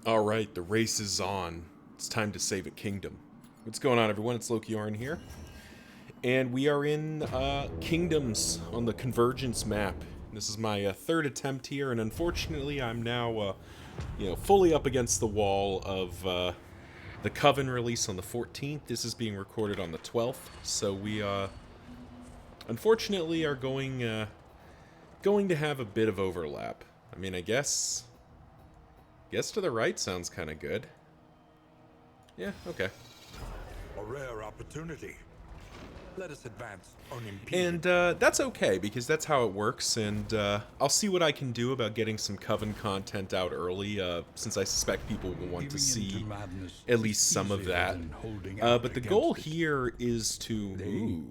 Alright, the race is on. It's time to save a kingdom. What's going on, everyone? It's Lokiorn here. And we are in Kingdoms on the Convergence map. This is my third attempt here, and unfortunately I'm now, fully up against the wall of the Coven release on the 14th. This is being recorded on the 12th, so we, unfortunately are going to have a bit of overlap. I mean, I guess to the right sounds kind of good. Yeah, okay. A rare opportunity. Let us advance unimpeded. And that's okay, because that's how it works, and I'll see what I can do about getting some Coven content out early, since I suspect people will want to see at least some of that. But the goal here is to... Ooh,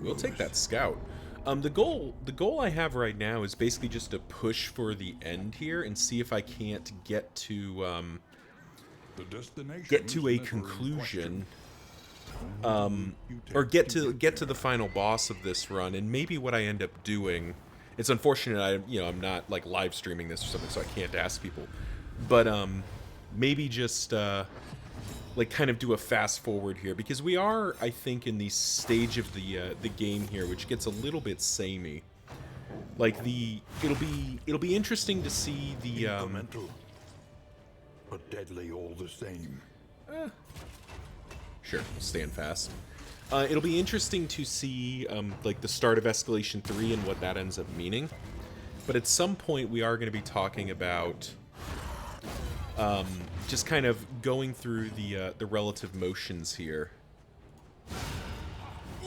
we'll take that scout. The goal I have right now is basically just to push for the end here and see if I can't get to a conclusion, or get to the final boss of this run. And maybe what I end up doing, it's unfortunate I'm not like live streaming this or something, so I can't ask people, but maybe just like kind of do a fast forward here, because we are, I think, in the stage of the game here which gets a little bit samey. Like it'll be interesting to see the Incremental, but deadly all the same. Sure, stand fast. It'll be interesting to see like the start of Escalation 3 and what that ends up meaning. But at some point we are going to be talking about just kind of going through the relative motions here.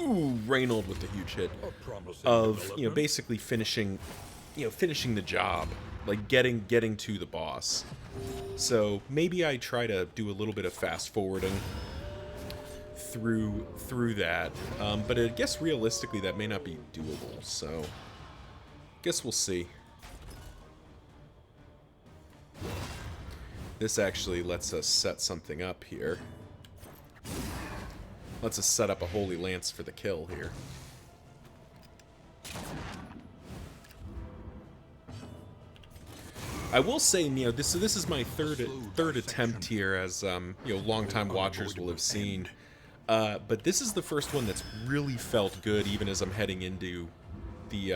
Ooh, Reynold with the huge hit of basically finishing the job, like getting to the boss. So maybe I try to do a little bit of fast forwarding through that, but I guess realistically that may not be doable. So guess we'll see. This actually lets us set something up here. Lets us set up a Holy Lance for the kill here. I will say, this is my third attempt here, as longtime watchers will have seen. But this is the first one that's really felt good, even as I'm heading into the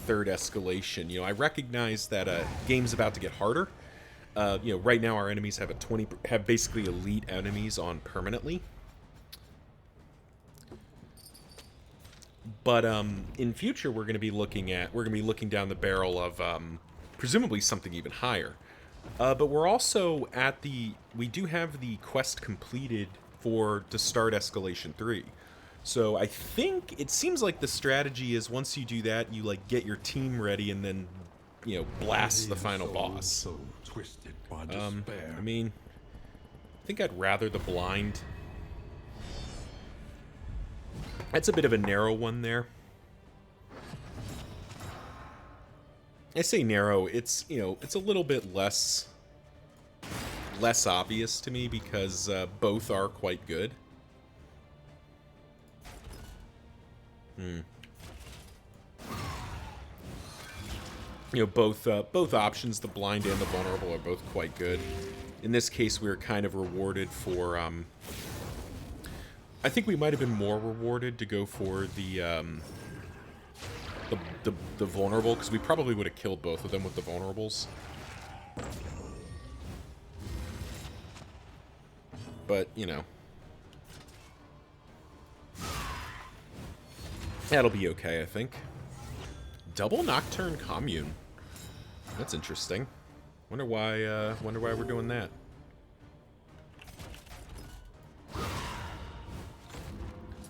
third escalation. I recognize that game's about to get harder. Right now our enemies have basically elite enemies on permanently. But in future we're going to be looking down the barrel of presumably something even higher. But we're also we do have the quest completed to start Escalation 3. So I think it seems like the strategy is, once you do that, you like get your team ready and then blast the final boss. So twisted by despair. I mean, I think I'd rather the blind. That's a bit of a narrow one there. I say narrow, it's it's a little bit less obvious to me, because both are quite good. Both options, the blind and the vulnerable, are both quite good. In this case, we were kind of rewarded for I think we might have been more rewarded to go for the vulnerable, because we probably would have killed both of them with the vulnerables. But, that'll be okay, I think. Double Nocturne Commune. That's interesting. Wonder why we're doing that.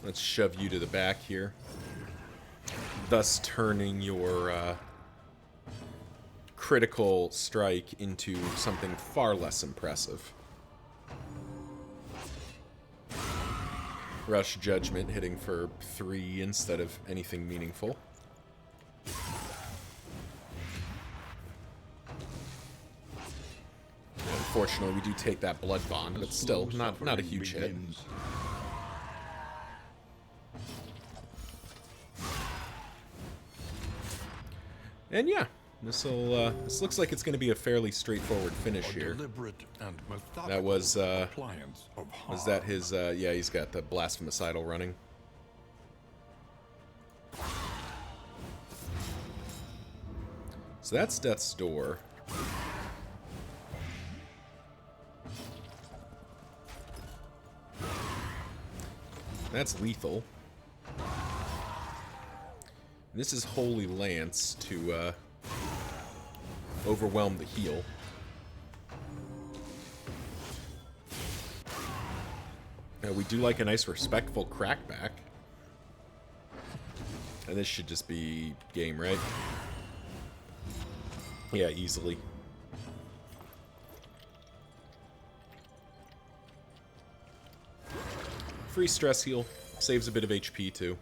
Let's shove you to the back here, thus turning your critical strike into something far less impressive. Rush Judgment hitting for 3 instead of anything meaningful. Unfortunately, we do take that blood bond, but still not a huge hit. And yeah, This looks like it's going to be a fairly straightforward finish here. Deliberate and methodical That was appliance of harm. was that his? Yeah, he's got the blasphemous idol running. So that's Death's Door. That's lethal. This is Holy Lance to overwhelm the heal. Now we do like a nice respectful crackback. And this should just be game, right? Yeah, easily. Free stress heal. Saves a bit of HP too.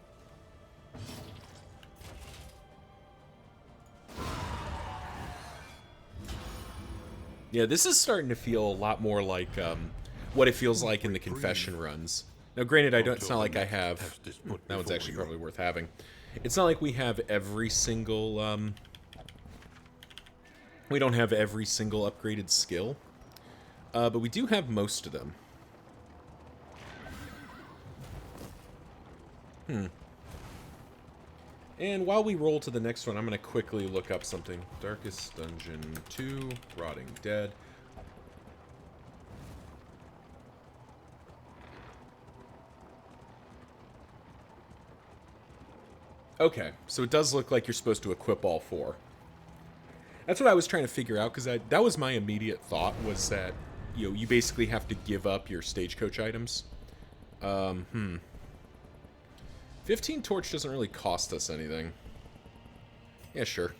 Yeah, this is starting to feel a lot more like what it feels like in the confession runs. Now, granted, it's not like I have... That one's actually probably worth having. It's not like we have every single... we don't have every single upgraded skill. But we do have most of them. And while we roll to the next one, I'm going to quickly look up something. Darkest Dungeon 2, Rotting Dead. Okay, so it does look like you're supposed to equip all 4. That's what I was trying to figure out, because that was my immediate thought, was that, you know, you basically have to give up your stagecoach items. 15 torch doesn't really cost us anything. Yeah, sure.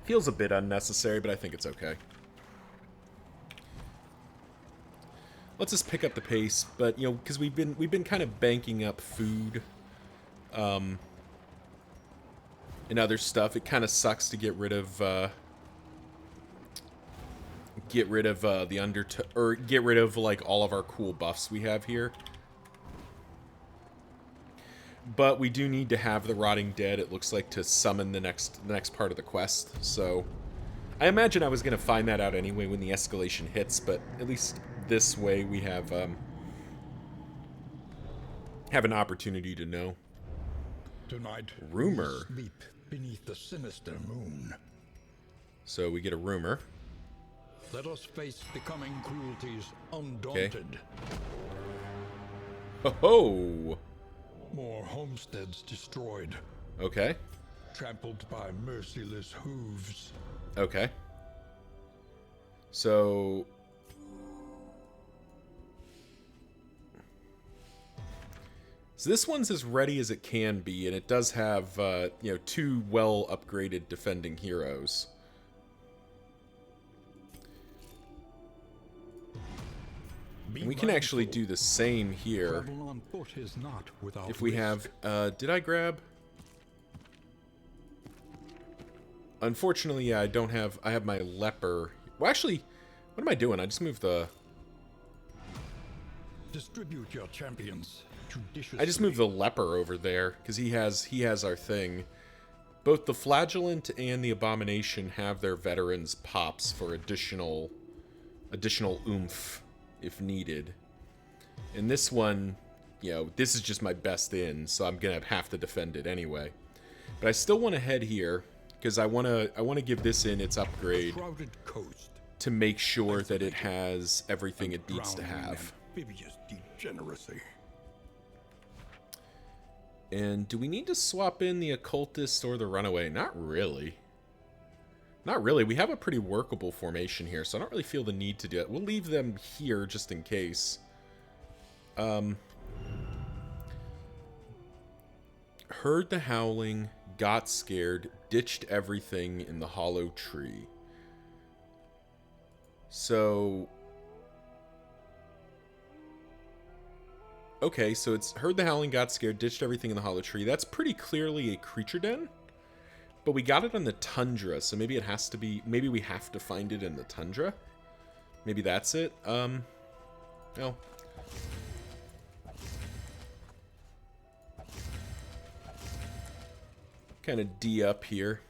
Feels a bit unnecessary, but I think it's okay. Let's just pick up the pace, but, you know, because we've been kind of banking up food, and other stuff. It kind of sucks to get rid of the get rid of like all of our cool buffs we have here. But we do need to have the Rotting Dead, it looks like, to summon the next part of the quest. So I imagine I was going to find that out anyway when the escalation hits, but at least this way we have an opportunity to know. Tonight, Rumor. we sleep beneath the sinister moon. So we get a rumor. Let us face becoming cruelties undaunted. Ho ho! More homesteads destroyed. Okay. Trampled by merciless hooves. Okay. So this one's as ready as it can be, and it does have, you know, 2 well-upgraded defending heroes. And we can actually do the same here. If we have, did I grab? Unfortunately, yeah, I have my leper. Well, actually, what am I doing? I just moved the... Distribute your champions judiciously. I just moved the leper over there, because he has our thing. Both the flagellant and the abomination have their veterans pops for additional oomph if needed. And this one, you know, this is just my best in, so I'm gonna have to defend it anyway. But I still want to head here because I want to give this in its upgrade to make sure that it has everything it needs to have. Amphibious degeneracy. And do we need to swap in the occultist or the runaway? Not really. Not really. We have a pretty workable formation here, so I don't really feel the need to do it. We'll leave them here just in case. Heard the howling, got scared, ditched everything in the hollow tree. So... okay, so it's heard the howling, got scared, ditched everything in the hollow tree. That's pretty clearly a creature den. But we got it on the tundra, so maybe it has to be... maybe we have to find it in the tundra? Maybe that's it? No. Kind of D up here.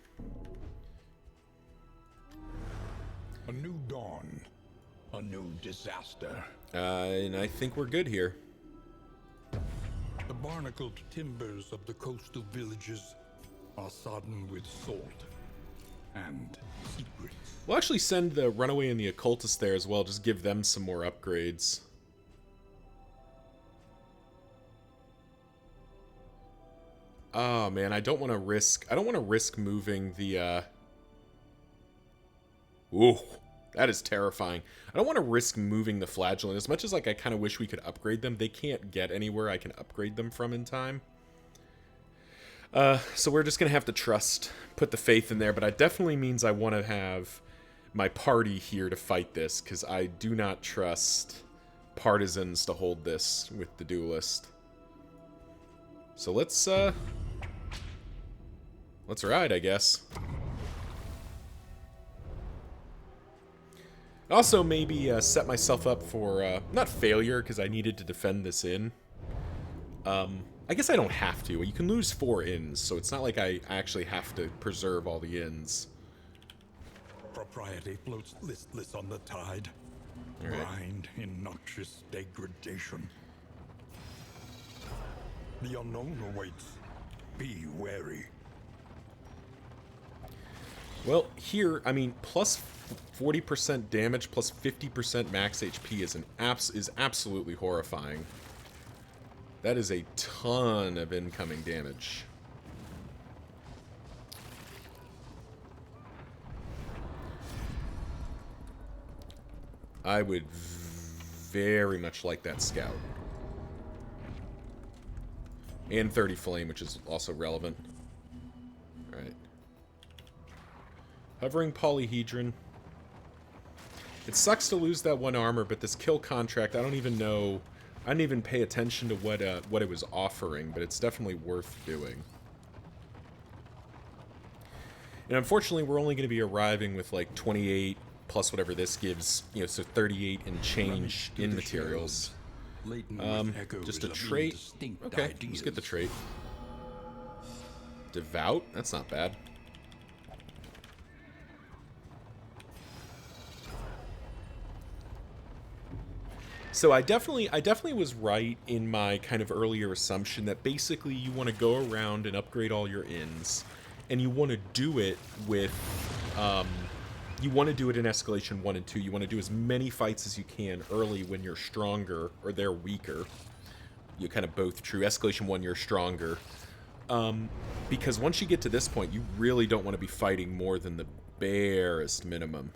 A new dawn. A new disaster. And I think we're good here. The barnacled timbers of the coastal villages are sodden with salt and secrets. We'll actually send the runaway and the occultist there as well. Just give them some more upgrades. Oh man, I don't want to risk. I don't want to risk moving the. Ooh, that is terrifying. I don't want to risk moving the flagellant. As much as like I kind of wish we could upgrade them, they can't get anywhere I can upgrade them from in time. So we're just gonna have to trust, put the faith in there. But it definitely means I want to have my party here to fight this, because I do not trust partisans to hold this with the duelist. So let's ride, I guess. Also, maybe set myself up for, not failure, because I needed to defend this inn. I guess I don't have to. You can lose 4 inns, so it's not like I actually have to preserve all the inns. Propriety floats listless on the tide. All right. Blind in noxious degradation. The unknown awaits. Be wary. Well, here, I mean, plus 40% damage, plus 50% max HP is absolutely horrifying. That is a ton of incoming damage. I would very much like that scout. And 30 flame, which is also relevant. Alright. Hovering polyhedron. It sucks to lose that 1 armor, but this kill contract, I don't even know... I didn't even pay attention to what it was offering, but it's definitely worth doing. And unfortunately, we're only going to be arriving with like 28 plus whatever this gives, you know, so 38 and change in materials. Just a trait. Okay, let's get the trait. Devout? That's not bad. So I definitely was right in my kind of earlier assumption that basically you want to go around and upgrade all your inns, and you want to do it with, you want to do it in escalation 1 and 2. You want to do as many fights as you can early when you're stronger or they're weaker. You're kind of both true. Escalation 1, you're stronger. Because once you get to this point, you really don't want to be fighting more than the barest minimum.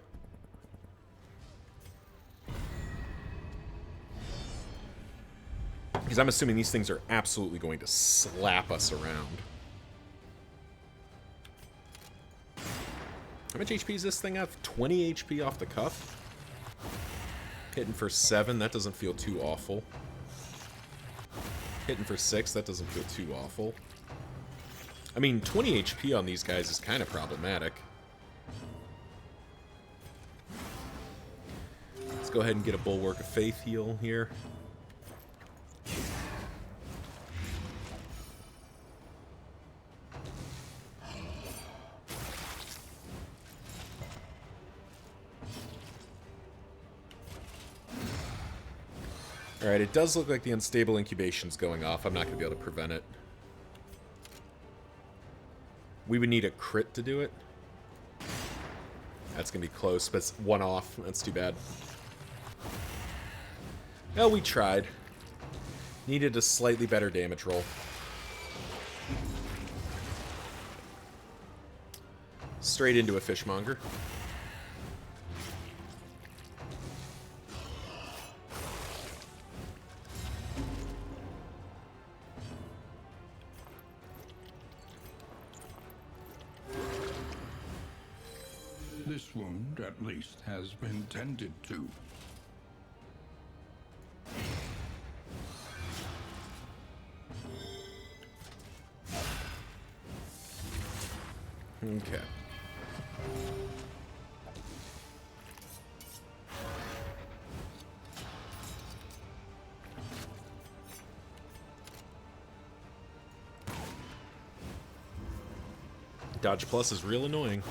Because I'm assuming these things are absolutely going to slap us around. How much HP does this thing have? 20 HP off the cuff? Hitting for 7, that doesn't feel too awful. Hitting for 6, that doesn't feel too awful. I mean, 20 HP on these guys is kind of problematic. Let's go ahead and get a Bulwark of Faith heal here. Alright, it does look like the unstable incubation's going off. I'm not going to be able to prevent it. We would need a crit to do it. That's going to be close, but it's 1 off. That's too bad. Well, we tried. Needed a slightly better damage roll. Straight into a fishmonger. This wound, at least, has been tended to. Okay. Dodge plus is real annoying.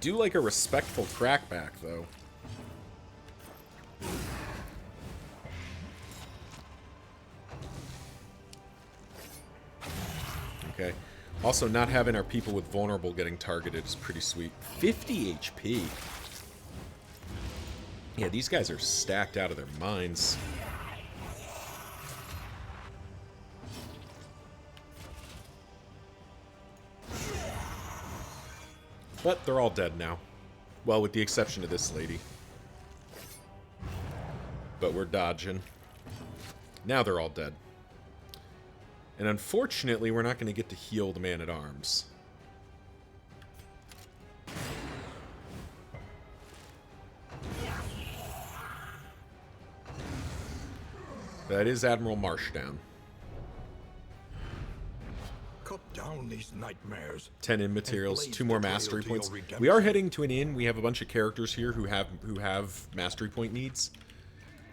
do like a respectful crackback, though. Okay. Also, not having our people with vulnerable getting targeted is pretty sweet. 50 HP. Yeah, these guys are stacked out of their minds. But they're all dead now. Well, with the exception of this lady. But we're dodging. Now they're all dead. And unfortunately, we're not going to get to heal the man-at-arms. That is Admiral Marshdown. Cut down these nightmares. 10 inn materials, 2 more mastery points. We are heading to an inn. We have a bunch of characters here who have mastery point needs.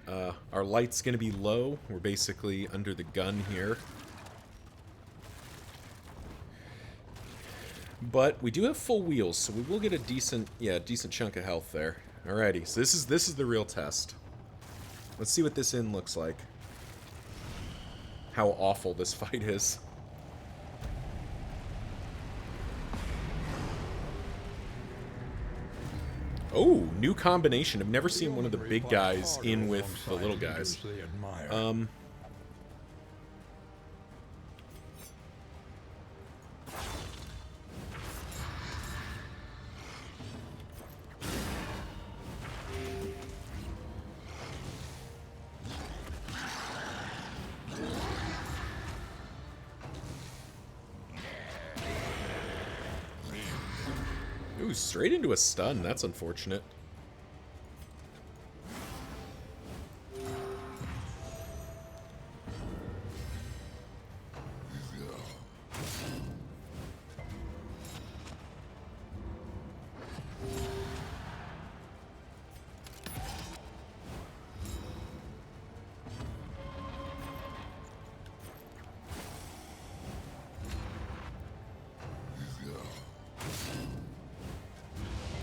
Our light's going to be low. We're basically under the gun here. But we do have full wheels, so we will get a decent chunk of health there. Alrighty, so this is the real test. Let's see what this inn looks like. How awful this fight is. Oh, new combination. I've never seen one of the big guys in with the little guys. Ooh, straight into a stun. That's unfortunate.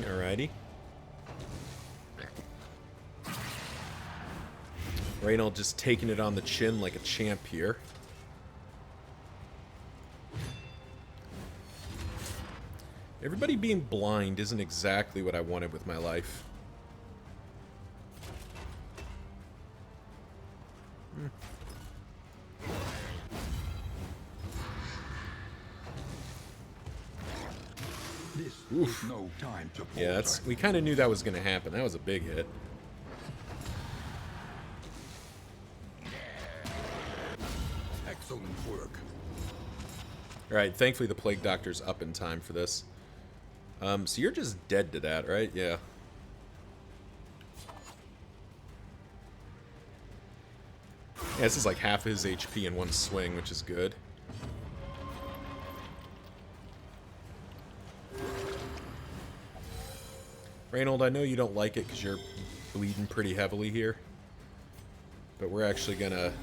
Alrighty. Reynold just taking it on the chin like a champ here. Everybody being blind isn't exactly what I wanted with my life. Oof. No time to Yeah, we kind of knew that was going to happen. That was a big hit. Excellent work. Alright, thankfully the Plague Doctor's up in time for this. So you're just dead to that, right? Yeah. Yeah, this is like half his HP in one swing, which is good. Reynold, I know you don't like it because you're bleeding pretty heavily here. But we're actually gonna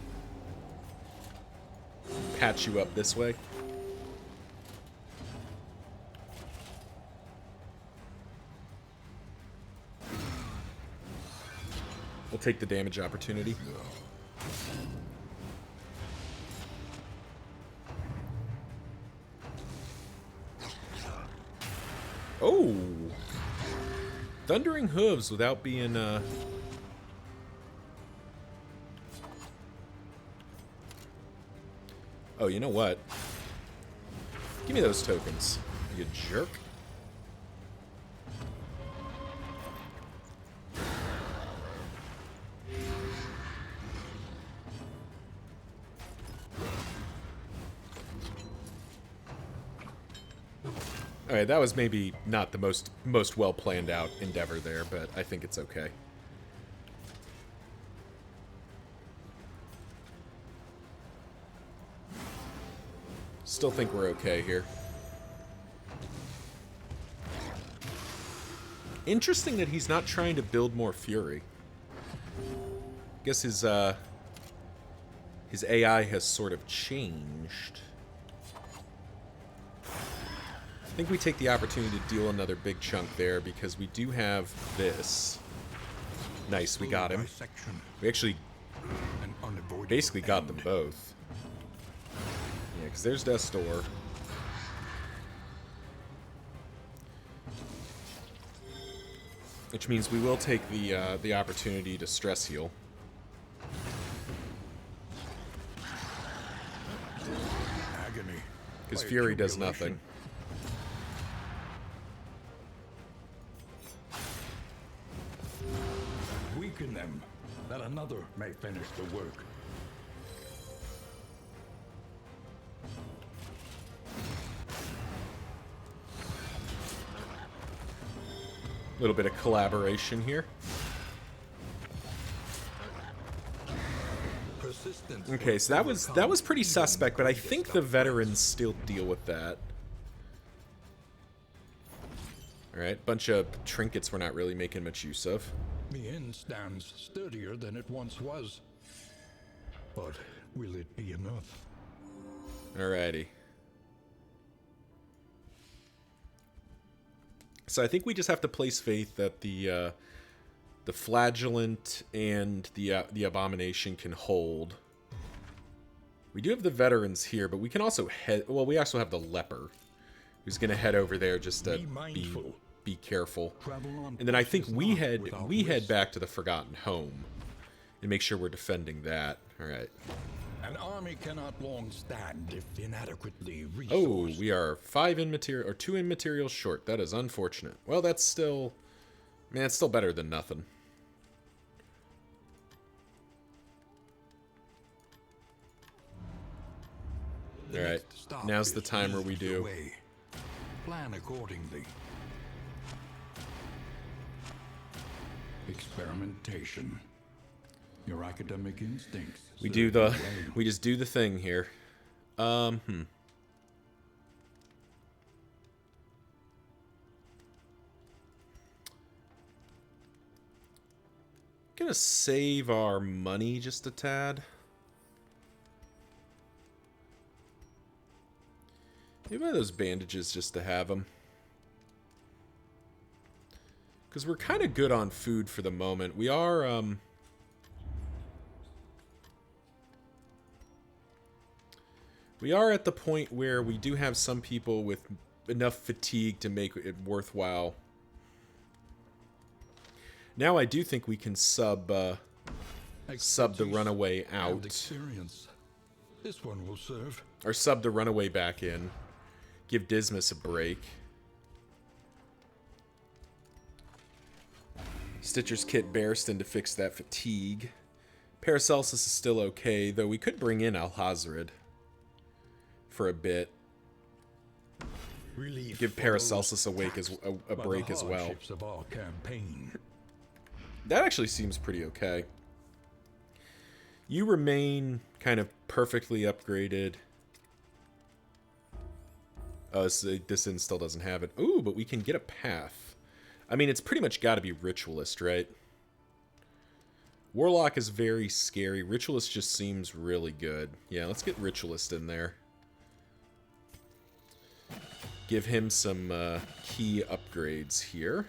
patch you up this way. We'll take the damage opportunity. Oh! Thundering hooves without being, Oh, you know what? Give me those tokens, you jerk. Alright, that was maybe not the most well planned out endeavor there, but I think it's okay. Still think we're okay here. Interesting that he's not trying to build more fury. Guess his AI has sort of changed. I think we take the opportunity to deal another big chunk there because we do have this. Nice, we got him. We actually basically got them both. Yeah, because there's Death's Door. Which means we will take the opportunity to stress heal. Agony. Because Fury does nothing. Weaken them, that another may finish the work. A little bit of collaboration here. Okay, so that was pretty suspect, but I think the veterans still deal with that. Alright, bunch of trinkets we're not really making much use of. The inn stands sturdier than it once was. But will it be enough? Alrighty. So I think we just have to place faith that the flagellant and the abomination can hold. We do have the veterans here, but we can also head. Well, we also have the leper, who's going to head over there just to be careful. And then I think we head back to the Forgotten Home and make sure we're defending that. All right. An army cannot long stand if inadequately resourced. Oh, we are 5 in material or 2 in material short. That is unfortunate. Well, that's still, man, it's still better than nothing. All right, now's the time where we do. Plan accordingly. Experimentation. Your academic instincts. We just do the thing here. Gonna save our money just a tad. Maybe one of those bandages just to have them. Because we're kind of good on food for the moment. We are, we are at the point where we do have some people with enough fatigue to make it worthwhile. Now I do think we can sub the runaway out. Experience. This one will serve. Or sub the runaway back in. Give Dismas a break. Stitcher's kit Bearston to fix that fatigue. Paracelsus is still okay, though we could bring in Alhazred for a bit. Relief give Paracelsus a break as well. Of our campaign. That actually seems pretty okay. You remain kind of perfectly upgraded. So this inn still doesn't have it. Ooh, but we can get a path. I mean, it's pretty much got to be Ritualist, right? Warlock is very scary. Ritualist just seems really good. Yeah, let's get Ritualist in there. Give him some key upgrades here.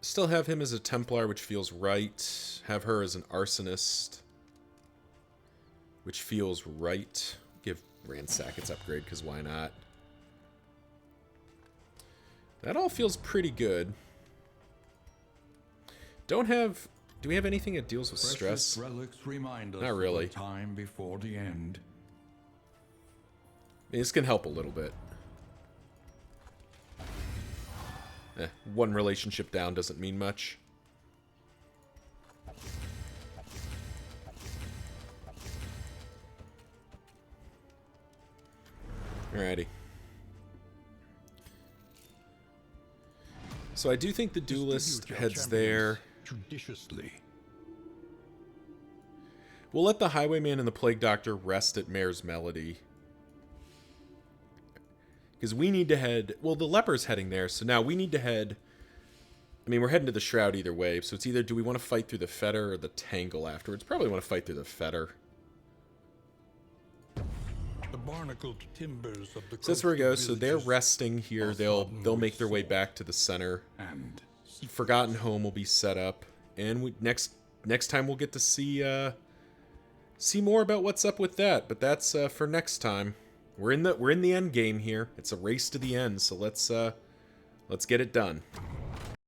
Still have him as a Templar, which feels right. Have her as an Arsonist, which feels right. Give Ransack its upgrade, because why not? That all feels pretty good. Do we have anything that deals with stress? Relics remind us not really. Of the time before the end. I mean, this can help a little bit. One relationship down doesn't mean much. Alrighty. So I do think the duelist heads there. Judiciously. We'll let the Highwayman and the Plague Doctor rest at Mare's Melody. Because we need to head... Well, the Leper's heading there, so now we need to head I mean, we're heading to the Shroud either way, so it's either do we want to fight through the Fetter or the Tangle afterwards? Probably want to fight through the Fetter. The barnacled timbers of the So that's where we go. coastal So they're villages resting here. are They'll trodden make with their way salt back to the center. and Forgotten Home will be set up, and next time we'll get to see more about what's up with that. But that's for next time. We're in the end game here. It's a race to the end. So let's get it done.